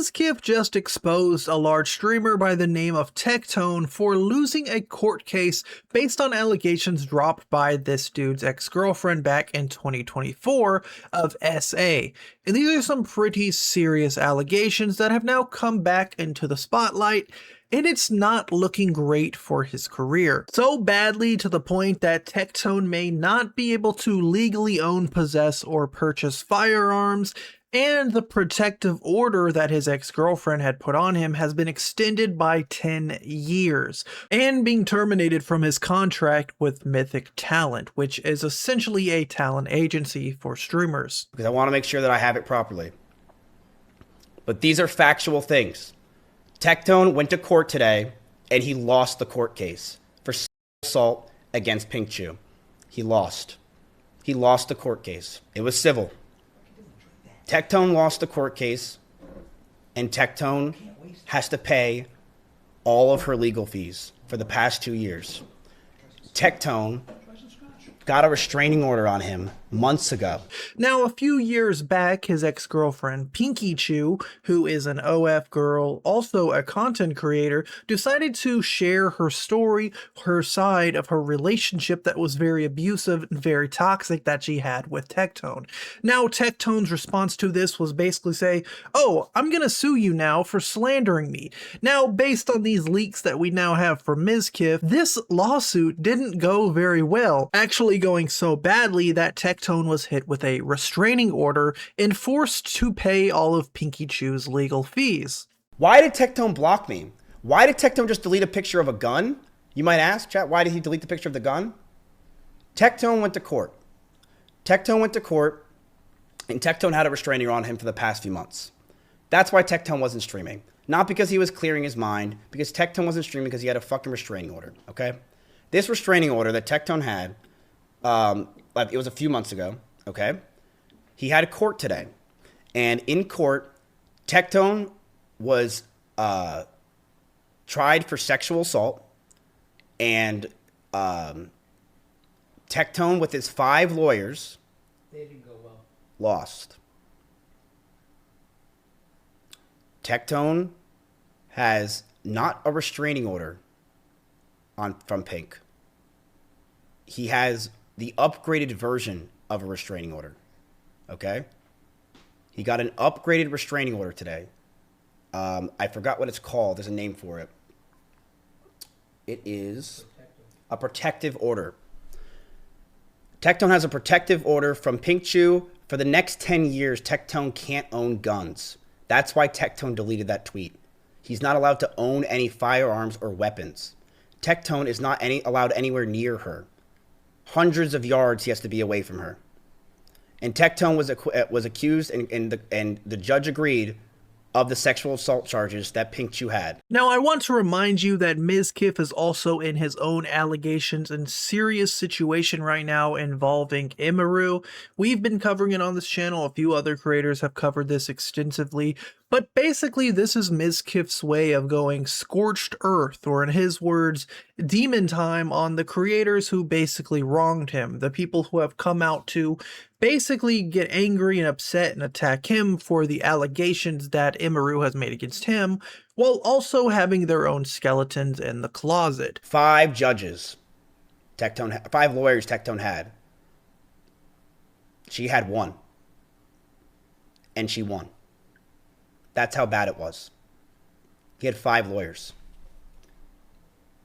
Mizkif just exposed a large streamer by the name of Tectone for losing a court case based on allegations dropped by this dude's ex-girlfriend back in 2024 of SA. And these are some pretty serious allegations that have now come back into the spotlight, and it's not looking great for his career. So badly to the point that Tectone may not be able to legally own, possess, or purchase firearms, and the protective order that his ex-girlfriend had put on him has been extended by 10 years, and being terminated from his contract with Mythic Talent, which is essentially a talent agency for streamers. Because I want to make sure that I have it properly. But these are factual things. Tectone went to court today, and he lost the court case for assault against Pinkchyu. He lost. He lost the court case. It was civil. Tectone lost the court case, and Tectone has to pay all of her legal fees for the past 2 years. Tectone got a restraining order on him months ago. Now, a few years back, his ex-girlfriend Pinkychu, who is an OF girl, also a content creator, decided to share her story, her side of her relationship that was very abusive and very toxic that she had with Tectone. Now, Tectone's response to this was basically say, "Oh, I'm gonna sue you now for slandering me." Now, based on these leaks that we now have from Mizkif, this lawsuit didn't go very well, actually going so badly that Tectone was hit with a restraining order and forced to pay all of Pinkychu's legal fees. Why did Tectone block me? Why did Tectone just delete a picture of a gun? You might ask, chat, why did he delete the picture of the gun? Tectone went to court. Tectone went to court, and Tectone had a restraining order on him for the past few months. That's why Tectone wasn't streaming. Not because he was clearing his mind, because Tectone wasn't streaming because he had a fucking restraining order, okay? This restraining order that Tectone had, it was a few months ago, okay? He had a court today. And in court, Tectone was tried for sexual assault. And Tectone, with his 5 lawyers, they didn't go well. Lost. Tectone has not a restraining order from Pink. He has the upgraded version of a restraining order, okay? He got an upgraded restraining order today. I forgot what it's called. There's a name for it. It is a protective order. Tectone has a protective order from Pinkchyu. For the next 10 years, Tectone can't own guns. That's why Tectone deleted that tweet. He's not allowed to own any firearms or weapons. Tectone is not allowed anywhere near her. Hundreds of yards he has to be away from her. And Tectone was accused, and the judge agreed, of the sexual assault charges that Pinkchyu had. Now, I want to remind you that Mizkif is also in his own allegations and serious situation right now involving Emiru. We've been covering it on this channel. A few other creators have covered this extensively. But basically, this is Mizkif's way of going scorched earth, or in his words, demon time on the creators who basically wronged him, the people who have come out to basically get angry and upset and attack him for the allegations that Emiru has made against him, while also having their own skeletons in the closet. 5 judges, 5 lawyers Tectone had. She had 1. And she won. That's how bad it was. He had 5 lawyers.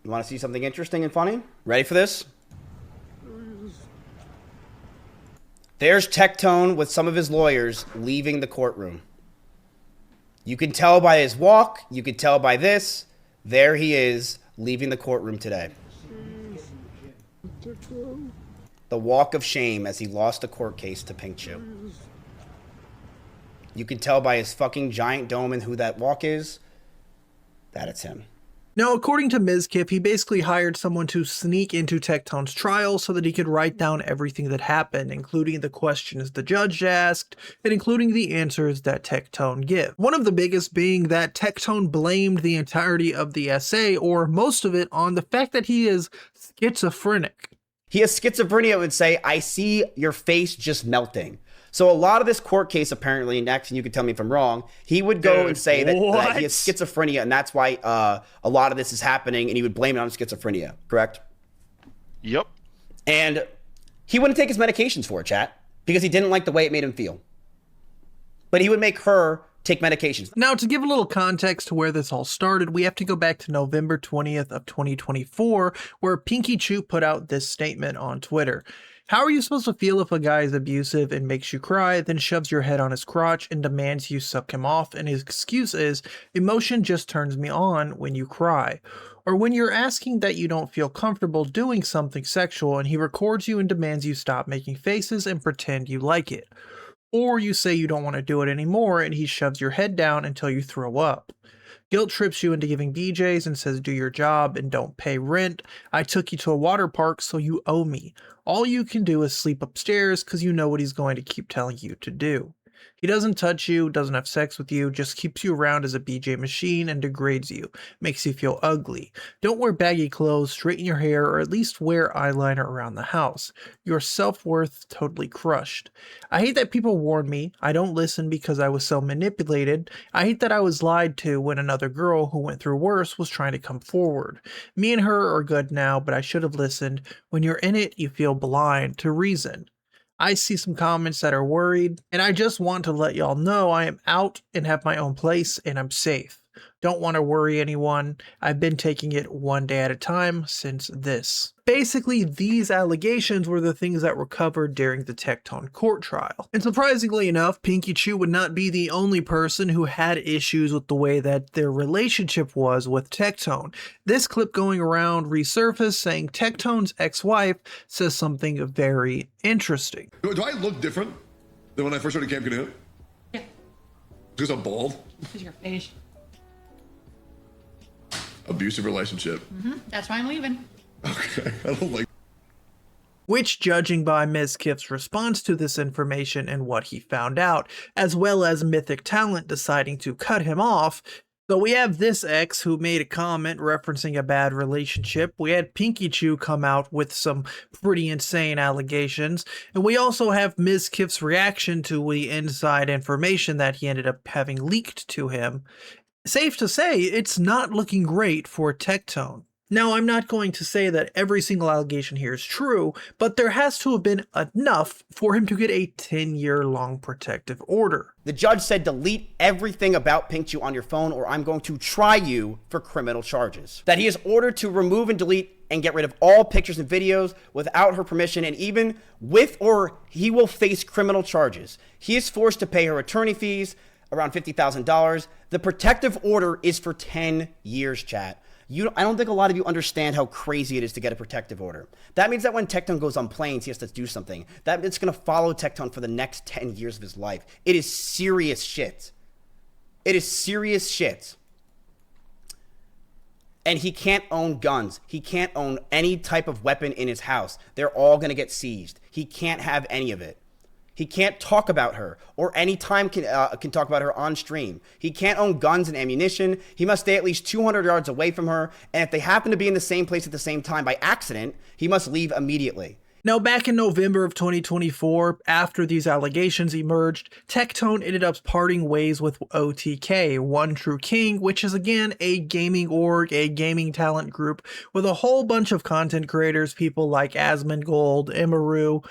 You want to see something interesting and funny? Ready for this? There's Tectone with some of his lawyers leaving the courtroom. You can tell by his walk. You can tell by this. There he is leaving the courtroom today. The walk of shame as he lost a court case to Pinkchyu. You can tell by his fucking giant dome and who that walk is, that it's him. Now, according to Mizkif, he basically hired someone to sneak into Tectone's trial so that he could write down everything that happened, including the questions the judge asked, and including the answers that Tectone give. One of the biggest being that Tectone blamed the entirety of the essay, or most of it, on the fact that he is schizophrenic. He has schizophrenia and would say, "I see your face just melting." So a lot of this court case, apparently, next, and you can tell me if I'm wrong, he would go and say that he has schizophrenia, and that's why a lot of this is happening, and he would blame it on schizophrenia, correct? Yep. And he wouldn't take his medications for it, chat, because he didn't like the way it made him feel. But he would make her take medications. Now, to give a little context to where this all started, we have to go back to November 20th of 2024, where Pinkchyu put out this statement on Twitter. How are you supposed to feel if a guy is abusive and makes you cry, then shoves your head on his crotch and demands you suck him off, and his excuse is, emotion just turns me on when you cry? Or when you're asking that you don't feel comfortable doing something sexual and he records you and demands you stop making faces and pretend you like it? Or you say you don't want to do it anymore and he shoves your head down until you throw up. Guilt trips you into giving BJs and says do your job and don't pay rent. I took you to a water park so you owe me. All you can do is sleep upstairs because you know what he's going to keep telling you to do. He doesn't touch you, doesn't have sex with you, just keeps you around as a BJ machine and degrades you, makes you feel ugly. Don't wear baggy clothes, straighten your hair, or at least wear eyeliner around the house. Your self-worth totally crushed. I hate that people warn me. I don't listen because I was so manipulated. I hate that I was lied to when another girl who went through worse was trying to come forward. Me and her are good now, but I should have listened. When you're in it, you feel blind to reason. I see some comments that are worried, and I just want to let y'all know I am out and have my own place and I'm safe. Don't want to worry anyone. I've been taking it one day at a time since this. Basically, these allegations were the things that were covered during the Tectone court trial. And surprisingly enough, Pinkchu would not be the only person who had issues with the way that their relationship was with Tectone. This clip going around resurfaced saying Tectone's ex-wife says something very interesting. Do I look different than when I first started Camp Canoe? Yeah. Because I'm bald? Because your face. Abusive relationship. That's why I'm leaving. Okay, I don't like. Which, judging by Mizkif's response to this information and what he found out, as well as Mythic talent deciding to cut him off. So we have this ex who made a comment referencing a bad relationship. We had Pinkchu come out with some pretty insane allegations. And we also have Mizkif's reaction to the inside information that he ended up having leaked to him. Safe to say, it's not looking great for Tectone. Now, I'm not going to say that every single allegation here is true, but there has to have been enough for him to get a 10-year-long protective order. The judge said delete everything about Pinkchu on your phone or I'm going to try you for criminal charges. That he is ordered to remove and delete and get rid of all pictures and videos without her permission, and even with or he will face criminal charges. He is forced to pay her attorney fees, around $50,000. The protective order is for 10 years, chat. I don't think a lot of you understand how crazy it is to get a protective order. That means that when Tectone goes on planes, he has to do something. That it's going to follow Tectone for the next 10 years of his life. It is serious shit. It is serious shit. And he can't own guns. He can't own any type of weapon in his house. They're all going to get seized. He can't have any of it. He can't talk about her or any time can talk about her on stream. He can't own guns and ammunition. He must stay at least 200 yards away from her. And if they happen to be in the same place at the same time by accident, he must leave immediately. Now, back in November of 2024, after these allegations emerged, Tectone ended up parting ways with OTK, One True King, which is again a gaming org, a gaming talent group with a whole bunch of content creators, people like Asmongold, Emiru,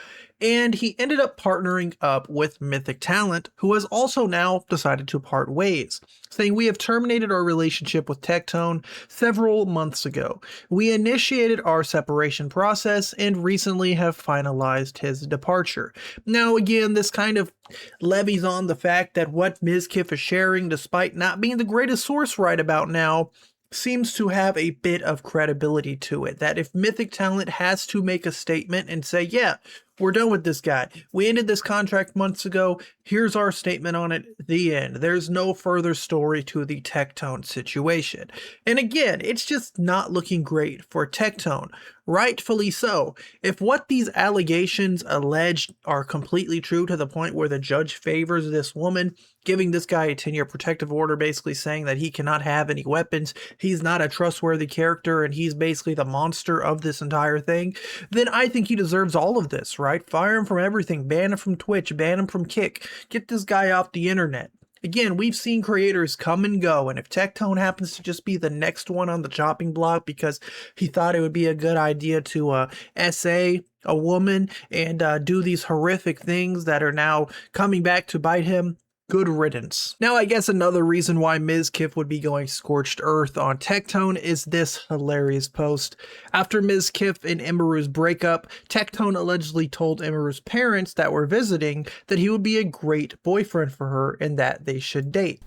and he ended up partnering up with Mythic Talent, who has also now decided to part ways, saying we have terminated our relationship with Tectone several months ago. We initiated our separation process and recently have finalized his departure. Now again, this kind of levies on the fact that what Mizkif is sharing, despite not being the greatest source right about now, seems to have a bit of credibility to it. That if Mythic Talent has to make a statement and say, yeah, we're done with this guy. We ended this contract months ago. Here's our statement on it. The end. There's no further story to the Tectone situation. And again, it's just not looking great for Tectone. Rightfully so. If what these allegations alleged are completely true to the point where the judge favors this woman, giving this guy a 10-year protective order, basically saying that he cannot have any weapons, he's not a trustworthy character, and he's basically the monster of this entire thing, then I think he deserves all of this, right? right? Fire him from everything. Ban him from Twitch. Ban him from Kick. Get this guy off the internet. Again, we've seen creators come and go, and if Tectone happens to just be the next one on the chopping block because he thought it would be a good idea to essay a woman and do these horrific things that are now coming back to bite him, good riddance. Now, I guess another reason why Mizkif would be going scorched earth on Tectone is this hilarious post. After Mizkif and Emiru's breakup, Tectone allegedly told Emiru's parents that were visiting that he would be a great boyfriend for her and that they should date.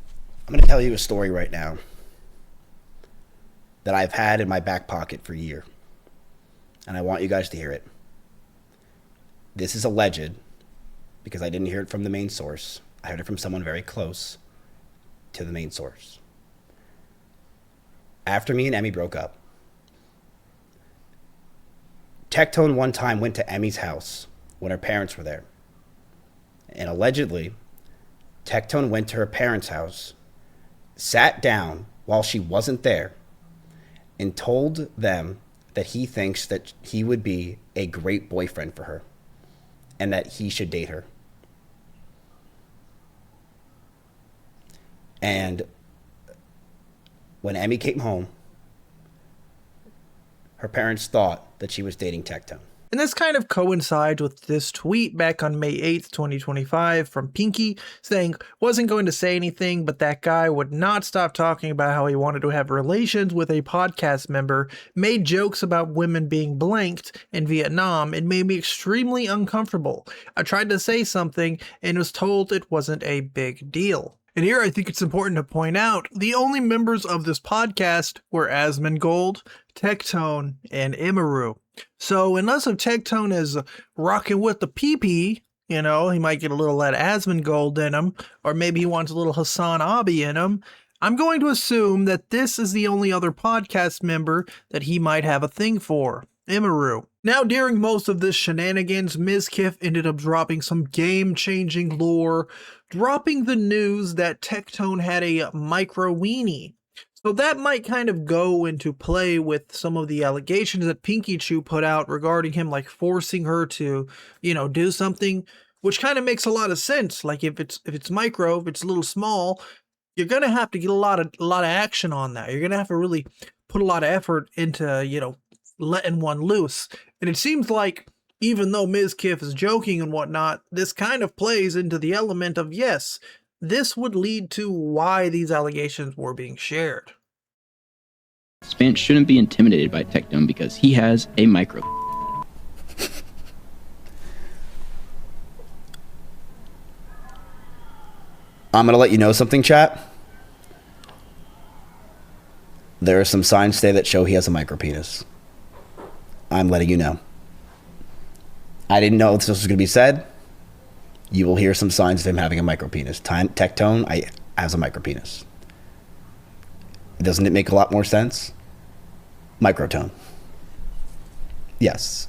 I'm going to tell you a story right now that I've had in my back pocket for a year, and I want you guys to hear it. This is alleged because I didn't hear it from the main source. I heard it from someone very close to the main source. After me and Emmy broke up, Tectone one time went to Emmy's house when her parents were there. And allegedly, Tectone went to her parents' house, sat down while she wasn't there, and told them that he thinks that he would be a great boyfriend for her and that he should date her. And when Emmy came home, her parents thought that she was dating Tectone. And this kind of coincides with this tweet back on May 8th, 2025 from Pinky saying, wasn't going to say anything, but that guy would not stop talking about how he wanted to have relations with a podcast member, made jokes about women being blanked in Vietnam, and made me extremely uncomfortable. I tried to say something and was told it wasn't a big deal. And here I think it's important to point out, the only members of this podcast were Asmongold, Tectone, and Emiru. So unless if Tectone is rocking with the PP, you know, he might get a little of that Asmongold in him, or maybe he wants a little Hassan Abi in him. I'm going to assume that this is the only other podcast member that he might have a thing for, Emiru. Now, during most of this shenanigans, Mizkif ended up dropping some game-changing lore, dropping the news that Tectone had a micro weenie. So that might kind of go into play with some of the allegations that Pinkychu put out regarding him, like forcing her to, you know, do something, which kind of makes a lot of sense. Like if it's micro, if it's a little small, you're gonna have to get a lot of action on that. You're gonna have to really put a lot of effort into, you know, letting one loose. And it seems like even though Mizkif is joking and whatnot, this kind of plays into the element of, yes, this would lead to why these allegations were being shared. Spence shouldn't be intimidated by Tectone because he has a micro. I'm going to let you know something, chat. There are some signs today that show he has a micropenis. I'm letting you know. I didn't know this was going to be said. You will hear some signs of him having a micropenis. Tectone has a micropenis. Doesn't it make a lot more sense? Microtone. Yes.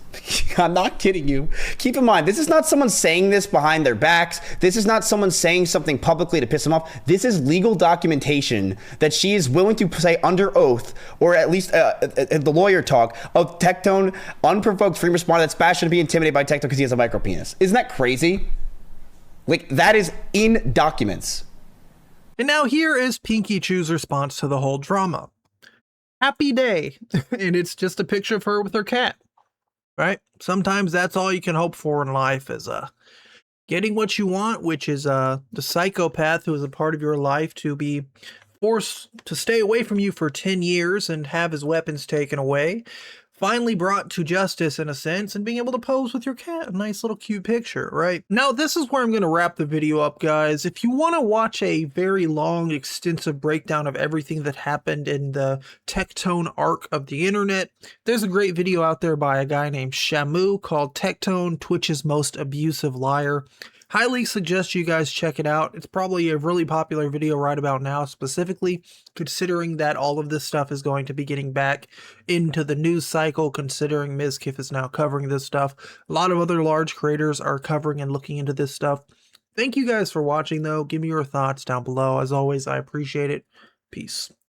I'm not kidding you. Keep in mind, this is not someone saying this behind their backs. This is not someone saying something publicly to piss them off. This is legal documentation that she is willing to say under oath, or at least the lawyer talk, of Tectone, unprovoked free responder that Spash should be intimidated by Tectone because he has a micropenis. Isn't that crazy? Like, that is in documents. And now here is Pinkychu's response to the whole drama. Happy day. And it's just a picture of her with her cat. Right? Sometimes that's all you can hope for in life is getting what you want, which is the psychopath who is a part of your life to be forced to stay away from you for 10 years and have his weapons taken away. Finally brought to justice in a sense, and being able to pose with your cat. A nice little cute picture, right? Now, this is where I'm going to wrap the video up, guys. If you want to watch a very long, extensive breakdown of everything that happened in the Tectone arc of the internet, there's a great video out there by a guy named Shamu called Tectone, Twitch's Most Abusive Liar. Highly suggest you guys check it out. It's probably a really popular video right about now, specifically considering that all of this stuff is going to be getting back into the news cycle, considering Mizkif is now covering this stuff. A lot of other large creators are covering and looking into this stuff. Thank you guys for watching, though. Give me your thoughts down below. As always, I appreciate it. Peace.